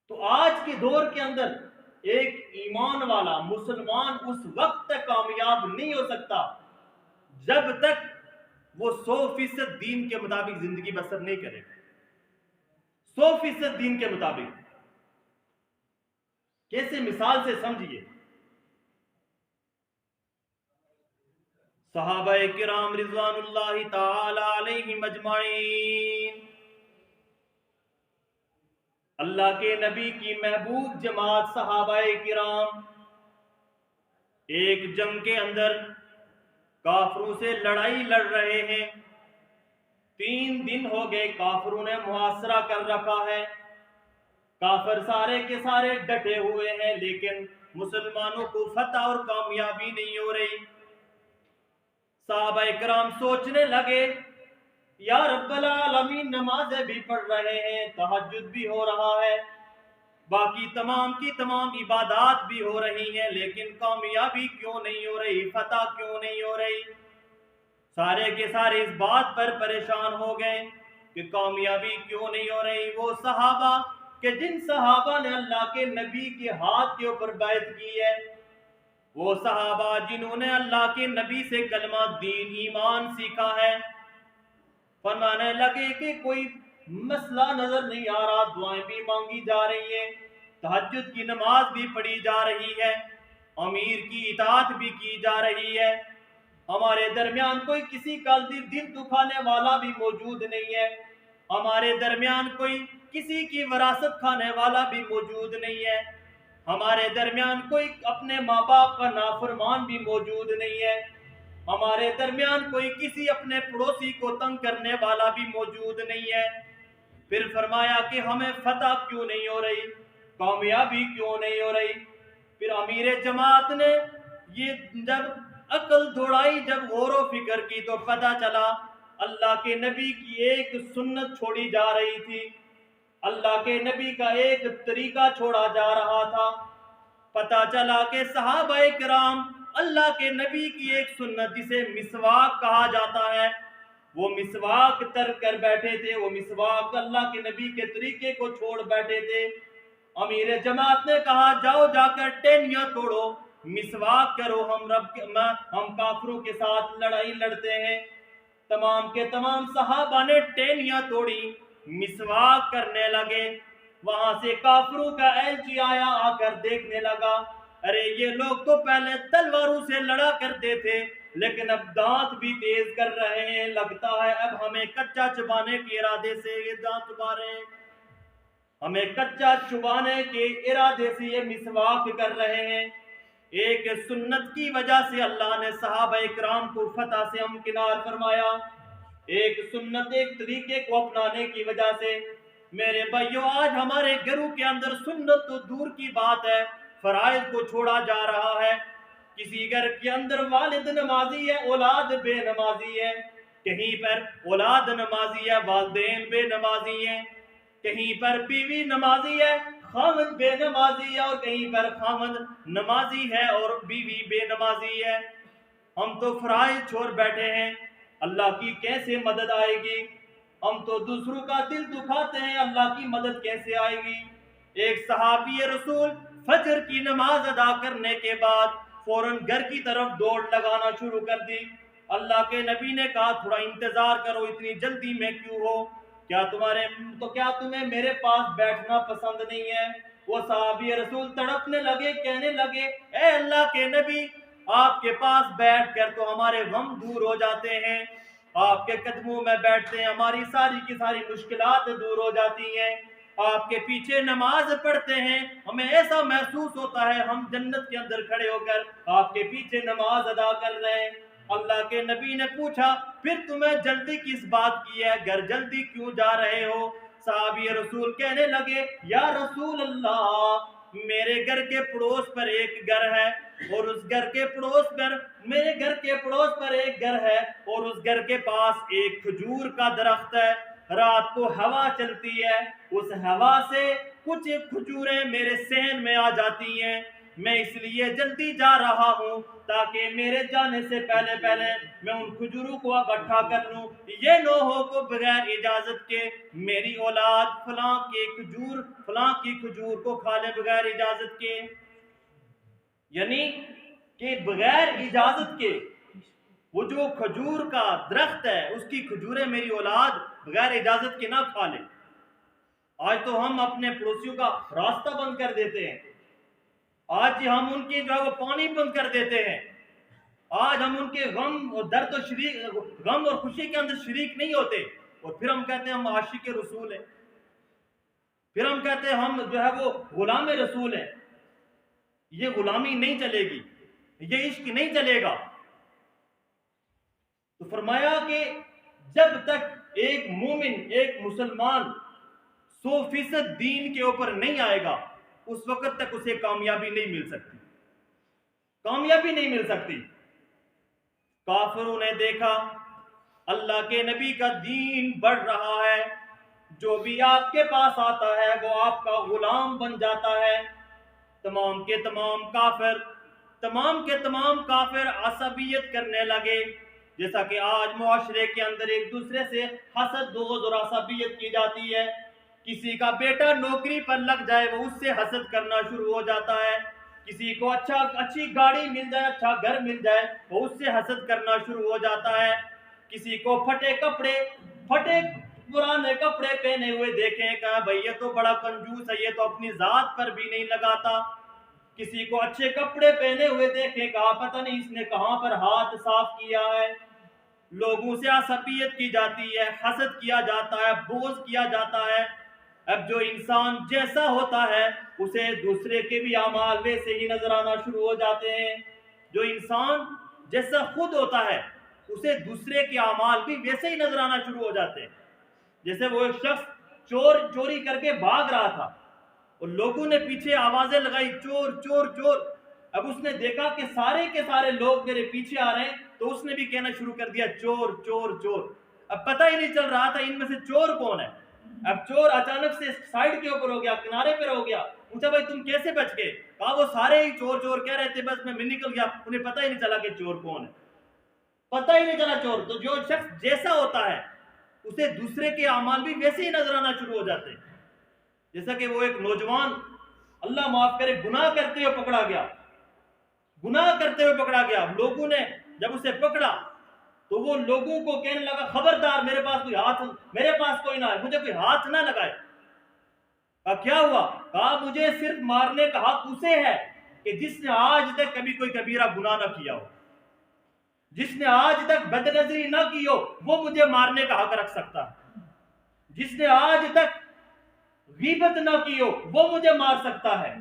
تو آج کے دور کے اندر ایک ایمان والا مسلمان اس وقت تک کامیاب نہیں ہو سکتا جب تک وہ 100% دین کے مطابق زندگی بسر نہیں کرے. 100% دین کے مطابق. کیسے مثال سے سمجھیے. صحابہ کرام رضوان اللہ تعالی علیہم اجمعین، اللہ کے نبی کی محبوب جماعت صحابہ کرام ایک جنگ کے اندر کافروں سے لڑائی لڑ رہے ہیں. 3 دن ہو گئے کافروں نے محاصرہ کر رکھا ہے. کافر سارے کے سارے ڈٹے ہوئے ہیں، لیکن مسلمانوں کو فتح اور کامیابی نہیں ہو رہی. صحابہ کرام سوچنے لگے یا رب العالمین، نمازیں بھی پڑھ رہے ہیں، تہجد بھی ہو رہا ہے، باقی تمام کی تمام عبادات بھی ہو رہی ہیں، لیکن کامیابی کیوں نہیں ہو رہی، فتح کیوں نہیں ہو رہی. سارے کے سارے اس بات پر پریشان ہو گئے کہ کامیابی کیوں نہیں ہو رہی. وہ صحابہ کہ جن صحابہ نے اللہ کے نبی کے ہاتھ کے اوپر بیعت کی ہے، وہ صحابہ جنہوں نے اللہ کے نبی سے کلمہ دین ایمان سیکھا ہے، فرمانے لگے کہ کوئی مسئلہ نظر نہیں آ رہا، دعائیں بھی مانگی جا رہی ہیں، تہجد کی نماز بھی پڑھی جا رہی ہے، امیر کی اطاعت بھی کی جا رہی ہے، ہمارے درمیان کوئی کسی کا دل دکھانے والا بھی موجود نہیں ہے، ہمارے درمیان کوئی کسی کی وراثت کھانے والا بھی موجود نہیں ہے، ہمارے درمیان کوئی اپنے ماں باپ کا نافرمان بھی موجود نہیں ہے، ہمارے درمیان کوئی کسی اپنے پڑوسی کو تنگ کرنے والا بھی موجود نہیں ہے. پھر فرمایا کہ ہمیں فتح کیوں نہیں ہو رہی، کامیابی کیوں نہیں ہو رہی. پھر امیر جماعت نے یہ جب عقل دوڑائی، جب غور و فکر کی، تو پتہ چلا اللہ کے نبی کی ایک سنت چھوڑی جا رہی تھی، اللہ کے نبی کا ایک طریقہ چھوڑا جا رہا تھا. پتہ چلا کہ صحابہ کرام اللہ کے نبی کی ایک سنت جسے مسواک کہا جاتا ہے، وہ مسواک ترک کر بیٹھے تھے، وہ مسواک اللہ کے نبی کے طریقے کو چھوڑ بیٹھے تھے. امیر جماعت نے کہا جاؤ جا کر ٹہنیاں توڑو، مسواک کرو، ہم کافروں کے ساتھ لڑائی لڑتے ہیں. تمام کے تمام صحابہ نے ٹہنیاں توڑی، مسواک کرنے لگے. وہاں سے کافروں کا ایلچی آیا، آ کر دیکھنے لگا، ارے یہ لوگ تو پہلے تلواروں سے لڑا کرتے تھے، لیکن اب دانت بھی تیز کر رہے ہیں، لگتا ہے اب ہمیں کچا چبانے کے ارادے سے یہ دانت چبا رہے ہیں، ہمیں کچا چبانے کے ارادے سے یہ مسواک کر رہے ہیں. ایک سنت کی وجہ سے اللہ نے صحابہ اکرام کو فتح سے امکنار فرمایا، ایک سنت، ایک طریقے کو اپنانے کی وجہ سے. میرے بھائیو، آج ہمارے گھروں کے اندر سنت تو دور کی بات ہے، فرائض کو چھوڑا جا رہا ہے. کسی گھر کے اندر والد نمازی ہے، اولاد بے نمازی ہے، کہیں پر اولاد نمازی ہے، والدین بے نمازی ہیں، کہیں پر بیوی نمازی ہے، خاوند بے نمازی ہے، اور کہیں پر خاوند نمازی ہے اور بیوی بے نمازی ہے. ہم تو فرائض چھوڑ بیٹھے ہیں، اللہ کی کیسے مدد آئے گی؟ ہم تو دوسروں کا دل دکھاتے ہیں، اللہ کی مدد کیسے آئے گی؟ ایک صحابی رسول فجر کی نماز ادا کرنے کے بعد فوراً گھر کی طرف دوڑ لگانا شروع کر دی. اللہ کے نبی نے کہا تھوڑا انتظار کرو، اتنی جلدی میں کیوں ہو؟ کیا تمہیں میرے پاس بیٹھنا پسند نہیں ہے؟ وہ صحابی رسول تڑپنے لگے، کہنے لگے اے اللہ کے نبی، آپ کے پاس بیٹھ کر تو ہمارے غم دور ہو جاتے ہیں، آپ کے قدموں میں بیٹھتے ہیں ہماری ساری کی ساری مشکلات دور ہو جاتی ہیں، آپ کے پیچھے نماز پڑھتے ہیں ہمیں ایسا محسوس ہوتا ہے ہم جنت کے اندر کھڑے ہو کر آپ کے پیچھے نماز ادا کر رہے ہیں. اللہ کے نبی نے پوچھا پھر تمہیں جلدی کس بات کی ہے، گھر جلدی کیوں جا رہے ہو؟ صحابی رسول کہنے لگے یا رسول اللہ، میرے گھر کے پڑوس پر ایک گھر ہے، اور اس گھر کے پڑوس پر میرے گھر کے پڑوس پر ایک گھر ہے، اور اس گھر کے پاس ایک کھجور کا درخت ہے. رات کو ہوا چلتی ہے، اس ہوا سے کچھ کھجوریں میرے صحن میں آ جاتی ہیں، میں اس لیے جلدی جا رہا ہوں تاکہ میرے جانے سے پہلے میں ان کھجوروں کو اکٹھا کر لوں، یہ نہ ہو کہ بغیر اجازت کے میری اولاد فلاں کی کھجور کو کھا لے بغیر اجازت کے، یعنی کہ بغیر اجازت کے وہ جو کھجور کا درخت ہے اس کی کھجوریں میری اولاد بغیر اجازت کے نہ کھا لے۔ آج تو ہم اپنے پڑوسیوں کا راستہ بند کر دیتے ہیں، آج ہم ان کے جو ہے وہ پانی بند کر دیتے ہیں، آج ہم ان کے غم اور درد و غم اور خوشی کے اندر شریک نہیں ہوتے، اور پھر ہم کہتے ہیں ہم عاشق رسول ہیں، پھر ہم کہتے ہیں ہم جو ہے وہ غلام رسول ہیں۔ یہ غلامی نہیں چلے گی، یہ عشق نہیں چلے گا۔ تو فرمایا کہ جب تک ایک مومن، ایک مسلمان 100% دین کے اوپر نہیں آئے گا اس وقت تک اسے کامیابی نہیں مل سکتی، کامیابی نہیں مل سکتی۔ کافروں نے دیکھا اللہ کے نبی کا دین بڑھ رہا ہے، جو بھی آپ کے پاس آتا ہے وہ آپ کا غلام بن جاتا ہے۔ تمام کے تمام کافر عصبیت کرنے لگے، جیسا کہ آج معاشرے کے اندر ایک دوسرے سے حسد، بغض اور عصبیت کی جاتی ہے۔ کسی کا بیٹا نوکری پر لگ جائے وہ اس سے حسد کرنا شروع ہو جاتا ہے، کسی کو اچھی گاڑی مل جائے، اچھا گھر مل جائے وہ اس سے حسد کرنا شروع ہو جاتا ہے، کسی کو پھٹے پرانے کپڑے پہنے ہوئے دیکھیں کہا بھئی یہ تو بڑا کنجوس ہے، یہ تو اپنی ذات پر بھی نہیں لگاتا، کسی کو اچھے کپڑے پہنے ہوئے دیکھیں کہا پتہ نہیں اس نے کہاں پر ہاتھ صاف کیا ہے۔ لوگوں سے عصبیت کی جاتی ہے، حسد کیا جاتا ہے، بغض کیا جاتا ہے۔ اب جو انسان جیسا ہوتا ہے اسے دوسرے کے بھی اعمال ویسے ہی نظر آنا شروع ہو جاتے ہیں، جو انسان جیسا خود ہوتا ہے اسے دوسرے کے اعمال بھی ویسے ہی نظر آنا شروع ہو جاتے ہیں۔ جیسے وہ ایک شخص چوری کر کے بھاگ رہا تھا اور لوگوں نے پیچھے آوازیں لگائی چور چور چور، اب اس نے دیکھا کہ سارے کے سارے لوگ میرے پیچھے آ رہے ہیں تو اس نے بھی کہنا شروع کر دیا چور چور چور۔ اب پتہ ہی نہیں چل رہا تھا ان میں سے چور کون ہے۔ اب چور اچانک سے سائیڈ کے اوپر ہو گیا، کنارے پر ہو گیا، پوچھا بھائی تم کیسے بچ گئے؟ کہا وہ سارے ہی چور چور کہہ رہے تھے، بس میں نکل گیا، انہیں پتہ ہی نہیں چلا کہ چور کون ہے، پتہ ہی نہیں چلا چور۔ تو جو شخص جیسا ہوتا ہے اسے دوسرے کے اعمال بھی ویسے ہی نظر آنا شروع ہو جاتے ہیں۔ جیسا کہ وہ ایک نوجوان اللہ معاف کرے گناہ کرتے ہوئے پکڑا گیا، لوگوں نے جب اسے پکڑا تو وہ لوگوں کو کہنے لگا خبردار میرے پاس کوئی نہ ہے، مجھے کوئی ہاتھ نہ لگائے۔ کہا کیا ہوا؟ کہا مجھے صرف مارنے کا حق اسے ہے کہ جس نے آج تک کبھی کوئی کبیرہ گناہ نہ کیا ہو، جس نے آج تک بدنظری نہ کی ہو وہ مجھے مارنے کا حق رکھ سکتا ہے، جس نے آج تک غیبت نہ کی ہو وہ مجھے مار سکتا ہے،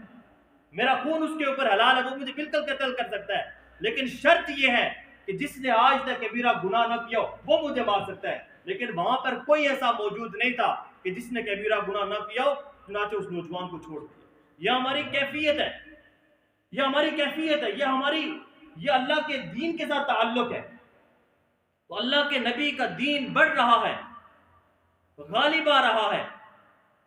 میرا خون اس کے اوپر حلال ہے، وہ مجھے بالکل قتل کر سکتا ہے، لیکن شرط یہ ہے کہ جس نے آج تک کبیرہ گناہ نہ کیا ہو وہ مجھے مار سکتا ہے۔ لیکن وہاں پر کوئی ایسا موجود نہیں تھا کہ جس نے کبیرہ گناہ نہ کیا ہو، چنانچہ اس نوجوان کو چھوڑ دیا۔ یہ ہماری کیفیت ہے، یہ اللہ کے دین کے ساتھ تعلق ہے۔ تو اللہ کے نبی کا دین بڑھ رہا ہے، غالب آ رہا ہے،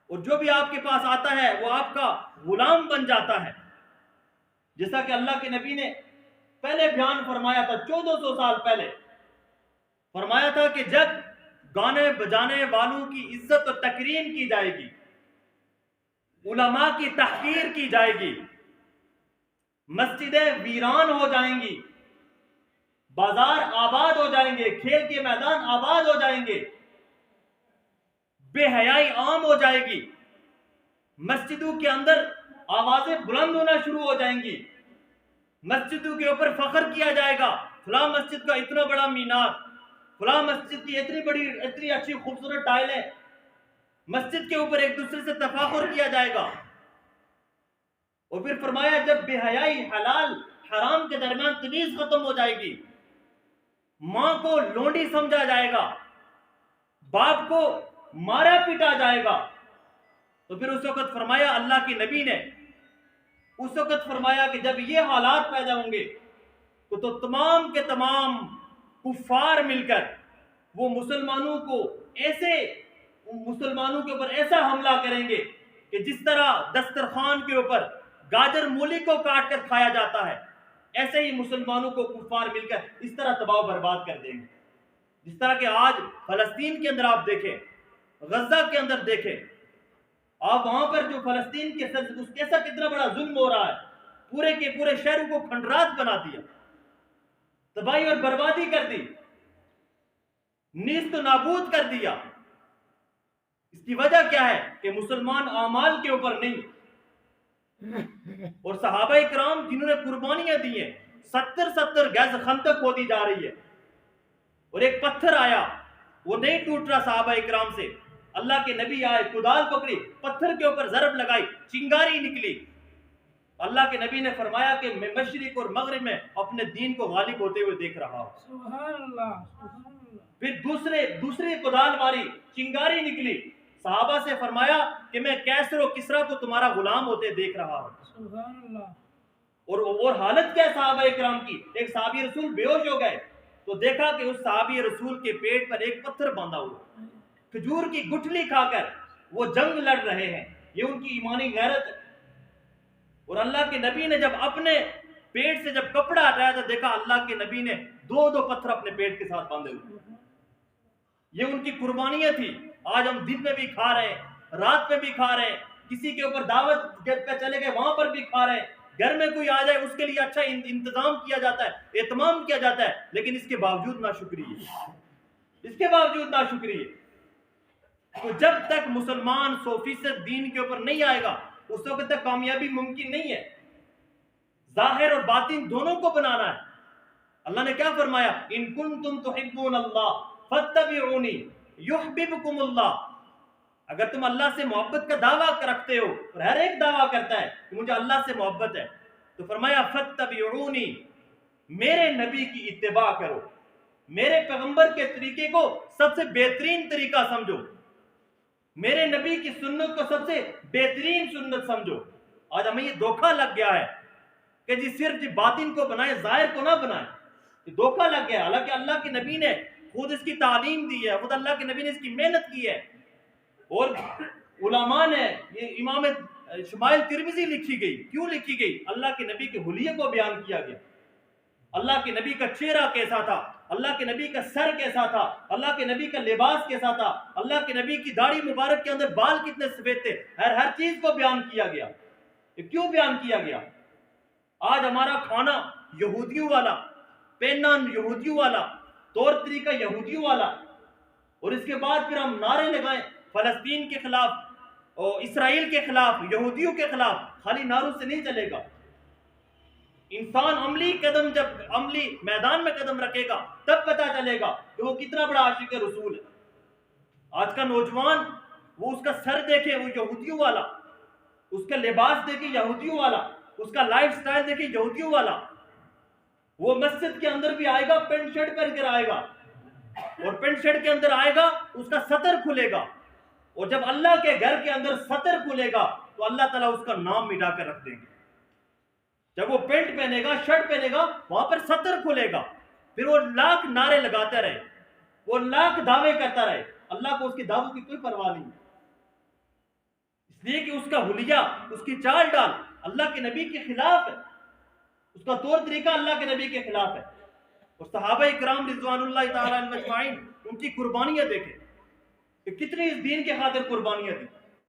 اور جو بھی آپ کے پاس آتا ہے وہ آپ کا غلام بن جاتا ہے۔ جیسا کہ اللہ کے نبی نے پہلے بیان فرمایا تھا، 1400 سال پہلے فرمایا تھا کہ جب گانے بجانے والوں کی عزت و تکریم کی جائے گی، علماء کی تحقیر کی جائے گی، مسجدیں ویران ہو جائیں گی، بازار آباد ہو جائیں گے، کھیل کے میدان آباد ہو جائیں گے، بے حیائی عام ہو جائے گی، مسجدوں کے اندر آوازیں بلند ہونا شروع ہو جائیں گی، مسجدوں کے اوپر فخر کیا جائے گا، فلاں مسجد کا اتنا بڑا مینار، فلاں مسجد کی اتنی اچھی خوبصورت ٹائلیں، مسجد کے اوپر ایک دوسرے سے تفاخر کیا جائے گا۔ اور پھر فرمایا جب بے حیائی حلال حرام کے درمیان تمیز ختم ہو جائے گی، ماں کو لونڈی سمجھا جائے گا، باپ کو مارا پیٹا جائے گا، تو پھر اس وقت فرمایا اللہ کی نبی نے اس وقت فرمایا کہ جب یہ حالات پیدا ہوں گے تو تمام کے تمام کفار مل کر وہ مسلمانوں کے اوپر ایسا حملہ کریں گے کہ جس طرح دسترخوان کے اوپر گاجر مولی کو کاٹ کر کھایا جاتا ہے، ایسے ہی مسلمانوں کو کفار مل کر اس طرح تباہ و برباد کر دیں گے. جس طرح کہ آج فلسطین کے اندر آپ دیکھیں، غزہ کے اندر دیکھیں، آپ وہاں پر جو فلسطین کے کیسا کتنا بڑا ظلم ہو رہا ہے، پورے کے پورے شہروں کو کھنڈرات بنا دیا، تباہی اور بربادی کر دی، نیست و نابود کر دیا. اس کی وجہ کیا ہے کہ مسلمان اعمال کے اوپر نہیں. اور صحابہ کرام جنہوں نے قربانیاں دی ہیں، 70 گز خندق کھودی جا رہی ہے، اور ایک پتھر آیا وہ نہیں ٹوٹ رہا صحابہ کرام سے. اللہ کے نبی آئے، کدال پکڑی، پتھر کے اوپر ضرب لگائی، چنگاری نکلی. اللہ کے نبی نے فرمایا کہ میں مشرق اور مغرب میں اپنے دین کو غالب ہوتے ہوئے دیکھ رہا ہوں. سبحان اللہ، سبحان اللہ. پھر دوسری کدال ماری، چنگاری نکلی. صحابہ سے فرمایا کہ میں کیسر و کسرا کو تمہارا غلام ہوتے دیکھ رہا ہوں. سبحان اللہ. اور حالت کیا صحابہ کرام کی؟ ایک صحابی رسول بے ہوش ہو گئے تو دیکھا کہ اس صحابی رسول کے پیٹ پر ایک پتھر باندھا ہوا، کھجور کی گٹھلی کھا کر وہ جنگ لڑ رہے ہیں. یہ ان کی ایمانی غیرت ہے. اور اللہ کے نبی نے جب اپنے پیٹ سے جب کپڑا ہٹایا تو دیکھا اللہ کے نبی نے 2 پتھر اپنے پیٹ کے ساتھ باندھے ہوئے. یہ ان کی قربانیاں تھی. آج ہم دن میں بھی کھا رہے ہیں، رات میں بھی کھا رہے ہیں، کسی کے اوپر دعوت پہ چلے گئے وہاں پر بھی کھا رہے ہیں، گھر میں کوئی آ جائے اس کے لیے اچھا انتظام کیا جاتا ہے، اہتمام کیا جاتا ہے، لیکن اس کے باوجود ناشکری ہے، اس کے باوجود ناشکری ہے. تو جب تک مسلمان 100% دین کے اوپر نہیں آئے گا اس وقت تک کامیابی ممکن نہیں ہے. ظاہر اور باطن دونوں کو بنانا ہے. اللہ نے کیا فرمایا؟ ان کنتم تحبون اللہ فاتبعونی یحببکم اللہ. اگر تم اللہ سے محبت کا دعویٰ رکھتے ہو، اور ہر ایک دعویٰ کرتا ہے کہ مجھے اللہ سے محبت ہے، تو فرمایا فاتبعونی، میرے نبی کی اتباع کرو، میرے پیغمبر کے طریقے کو سب سے بہترین طریقہ سمجھو، میرے نبی کی سنت کو سب سے بہترین سنت سمجھو. آج ہمیں یہ دھوکہ لگ گیا ہے کہ جی صرف باطن کو بنائے، ظاہر کو نہ بنائے. یہ دھوکہ لگ گیا. حالانکہ اللہ کے نبی نے خود اس کی تعلیم دی ہے، خود اللہ کے نبی نے اس کی محنت کی ہے. اور علماء نے یہ امام شمائل ترمذی لکھی گئی. کیوں لکھی گئی؟ اللہ کے نبی کے حلیے کو بیان کیا گیا. اللہ کے نبی کا چہرہ کیسا تھا، اللہ کے نبی کا سر کیسا تھا، اللہ کے نبی کا لباس کیسا تھا، اللہ کے نبی کی داڑھی مبارک کے اندر بال کتنے سفید تھے. ہر چیز کو بیان کیا گیا. یہ کیوں بیان کیا گیا؟ آج ہمارا کھانا یہودیوں والا، پہننا یہودیوں والا، طور طریقہ یہودیوں والا، اور اس کے بعد پھر ہم نعرے لگائیں فلسطین کے خلاف اور اسرائیل کے خلاف، یہودیوں کے خلاف. خالی نعروں سے نہیں چلے گا. انسان عملی میدان میں قدم رکھے گا تب پتہ چلے گا کہ وہ کتنا بڑا عاشق رسول ہے. آج کا نوجوان وہ اس کا سر دیکھے وہ یہودیوں والا، اس کا لباس دیکھے یہودیوں والا، اس کا لائف سٹائل دیکھے یہودیوں والا. وہ مسجد کے اندر بھی آئے گا پینٹ شرٹ پہن کر آئے گا، اور پینٹ شرٹ کے اندر آئے گا اس کا سطر کھلے گا. اور جب اللہ کے گھر کے اندر سطر کھلے گا تو اللہ تعالیٰ اس کا نام مٹا کر رکھ دیں گے. جب وہ پینٹ پہنے گا، شرٹ پہنے گا، وہاں پر سطر کھلے گا. پھر وہ لاکھ نعرے لگاتا رہے، وہ لاکھ دعوے کرتا رہے، اللہ کو اس کے دعووں کی کوئی پرواہ نہیں. اس لیے کہ اس کا حلیہ، اس کی چال ڈال اللہ کے نبی کے خلاف ہے، اس کا طور طریقہ اللہ کے نبی کے خلاف ہے. اور صحابہ کرام رضوان اللہ تعالیٰ عنہم اجمعین ان کی قربانیاں دیکھیں کہ کتنی اس دین کے خاطر قربانیاں دی.